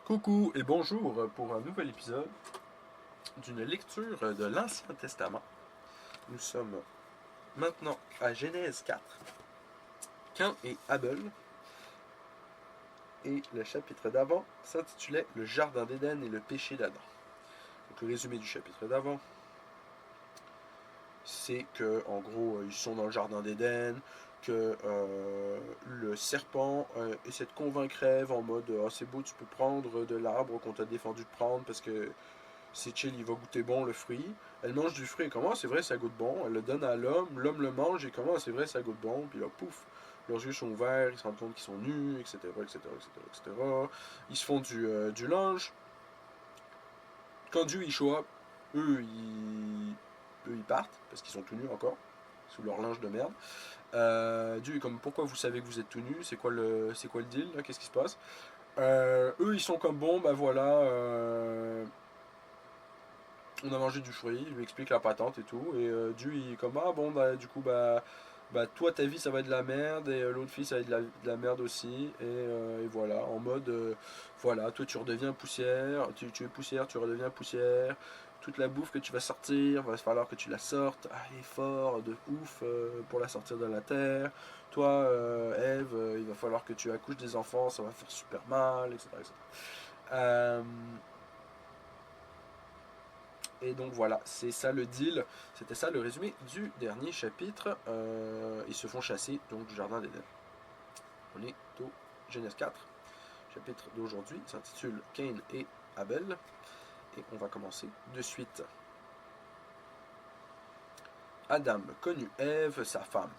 Coucou et bonjour pour un nouvel épisode d'une lecture de l'Ancien Testament. Nous sommes maintenant à Genèse 4, Cain et Abel, et le chapitre d'avant s'intitulait Le Jardin d'Éden et le péché d'Adam. Donc le résumé du chapitre d'avant, c'est que en gros ils sont dans le Jardin d'Éden, que le serpent essaie de convaincre Ève en mode ah, c'est beau, tu peux prendre de l'arbre qu'on t'a défendu de prendre parce que c'est chill, il va goûter bon le fruit. Elle mange du fruit et comment c'est vrai, ça goûte bon. Elle le donne à l'homme, l'homme le mange et comment c'est vrai, ça goûte bon. Puis là, pouf, leurs yeux sont ouverts, ils se rendent compte qu'ils sont nus, etc., etc., etc., etc. Ils se font du linge. Quand Dieu il show up, eux ils partent parce qu'ils sont tout nus encore, sous leur linge de merde. Dieu est comme pourquoi vous savez que vous êtes tout nus, c'est quoi le deal là, qu'est-ce qui se passe? Eux ils sont comme bon, bah voilà. On a mangé du fruit, il lui explique la patente et tout, et Dieu il est comme ah bon bah du coup bah toi ta vie ça va être de la merde et l'autre fille ça va être de la merde aussi et voilà en mode voilà toi tu redeviens poussière, tu es poussière, tu redeviens poussière, toute la bouffe que tu vas sortir va falloir que tu la sortes à l'effort de ouf pour la sortir de la terre, toi Ève il va falloir que tu accouches des enfants, ça va faire super mal, etc., etc. Et donc voilà, c'est ça le deal. C'était ça le résumé du dernier chapitre. Ils se font chasser donc du jardin d'Éden. On est au Genèse 4. Chapitre d'aujourd'hui s'intitule Cain et Abel. Et on va commencer de suite. Adam connut Ève, sa femme.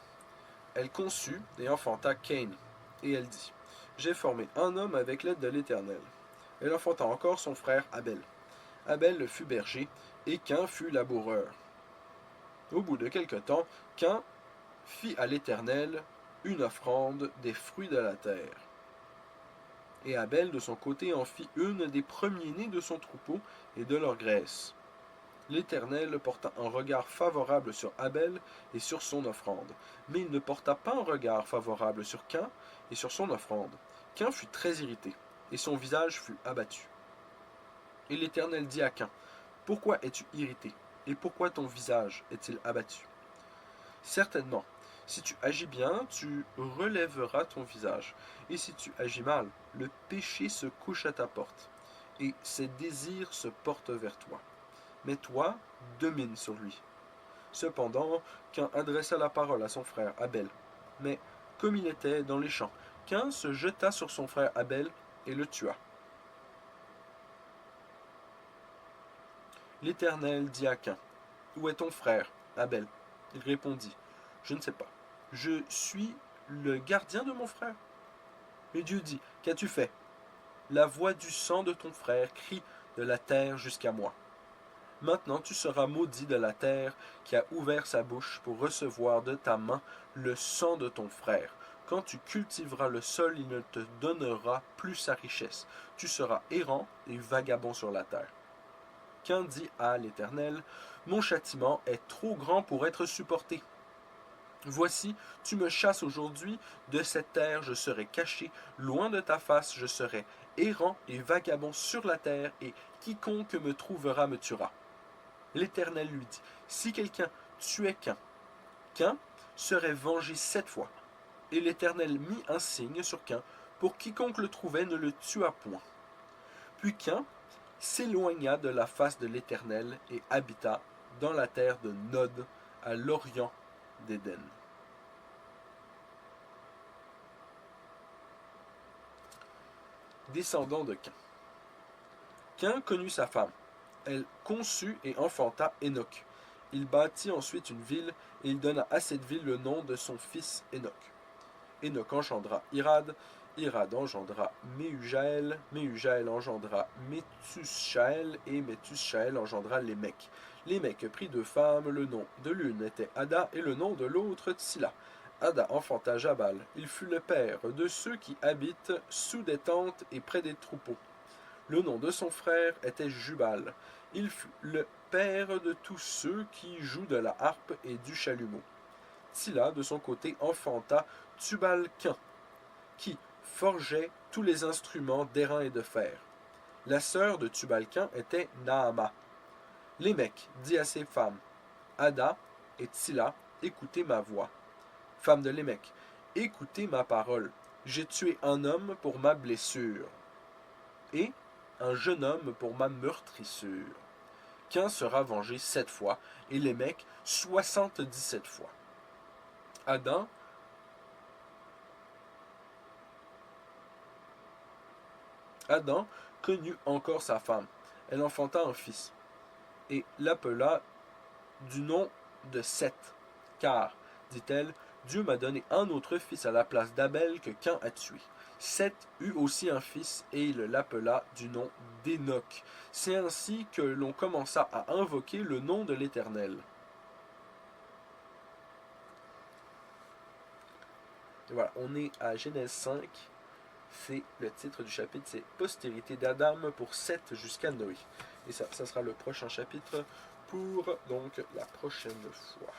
Elle conçut et enfanta Cain. Et elle dit, j'ai formé un homme avec l'aide de l'Éternel. Elle enfanta encore son frère Abel. Abel fut berger, et Cain fut laboureur. Au bout de quelque temps, Cain fit à l'Éternel une offrande des fruits de la terre. Et Abel de son côté en fit une des premiers-nés de son troupeau et de leur graisse. L'Éternel porta un regard favorable sur Abel et sur son offrande, mais il ne porta pas un regard favorable sur Cain et sur son offrande. Cain fut très irrité, et son visage fut abattu. Et l'Éternel dit à Cain, pourquoi es-tu irrité, et pourquoi ton visage est-il abattu? Certainement, si tu agis bien, tu relèveras ton visage. Et si tu agis mal, le péché se couche à ta porte, et ses désirs se portent vers toi. Mais toi, domine sur lui. Cependant, Cain adressa la parole à son frère Abel. Mais, comme il était dans les champs, Cain se jeta sur son frère Abel et le tua. L'Éternel dit à Cain, où est ton frère, Abel? Il répondit, je ne sais pas. Je suis le gardien de mon frère. Et Dieu dit, qu'as-tu fait? La voix du sang de ton frère crie de la terre jusqu'à moi. Maintenant tu seras maudit de la terre qui a ouvert sa bouche pour recevoir de ta main le sang de ton frère. Quand tu cultiveras le sol, il ne te donnera plus sa richesse. Tu seras errant et vagabond sur la terre. Cain dit à l'Éternel, mon châtiment est trop grand pour être supporté. Voici, tu me chasses aujourd'hui, de cette terre je serai caché, loin de ta face je serai errant et vagabond sur la terre, et quiconque me trouvera me tuera. L'Éternel lui dit, si quelqu'un tuait Cain serait vengé 7 fois. Et l'Éternel mit un signe sur Cain, pour quiconque le trouvait ne le tua point. Puis Cain s'éloigna de la face de l'Éternel et habita dans la terre de Nod, à l'orient d'Éden. Descendant de Cain. Cain connut sa femme. Elle conçut et enfanta Hénoc. Il bâtit ensuite une ville, et il donna à cette ville le nom de son fils Hénoc. Hénoc engendra Irad, Irad engendra Méhujaël, Méhujaël engendra Méthushaël, et Méthushaël engendra Lémec. Lémec prit 2 femmes, le nom de l'une était Ada, et le nom de l'autre Tsila. Ada enfanta Jabal, il fut le père de ceux qui habitent sous des tentes et près des troupeaux. Le nom de son frère était Jubal, il fut le père de tous ceux qui jouent de la harpe et du chalumeau. Tsila, de son côté, enfanta Tubal-Cain, qui forgeait tous les instruments d'airain et de fer. La sœur de Tubal-Cain était Naama. Lémec dit à ses femmes, Ada et Tsila, écoutez ma voix. Femme de Lémec, écoutez ma parole. J'ai tué un homme pour ma blessure et un jeune homme pour ma meurtrissure. Qu'un sera vengé 7 fois et Lémec 77 fois. Adam connut encore sa femme. Elle enfanta un fils et l'appela du nom de Seth, car, dit-elle, Dieu m'a donné un autre fils à la place d'Abel que Cain a tué. Seth eut aussi un fils et il l'appela du nom d'Énoch. C'est ainsi que l'on commença à invoquer le nom de l'Éternel. Et voilà, on est à Genèse 5. C'est le titre du chapitre, c'est Postérité d'Adam pour Seth jusqu'à Noé. Et ça sera le prochain chapitre pour donc la prochaine fois.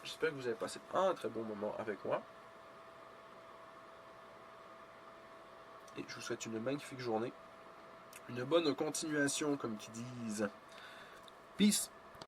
J'espère que vous avez passé un très bon moment avec moi. Et je vous souhaite une magnifique journée. Une bonne continuation, comme qu'ils disent. Peace!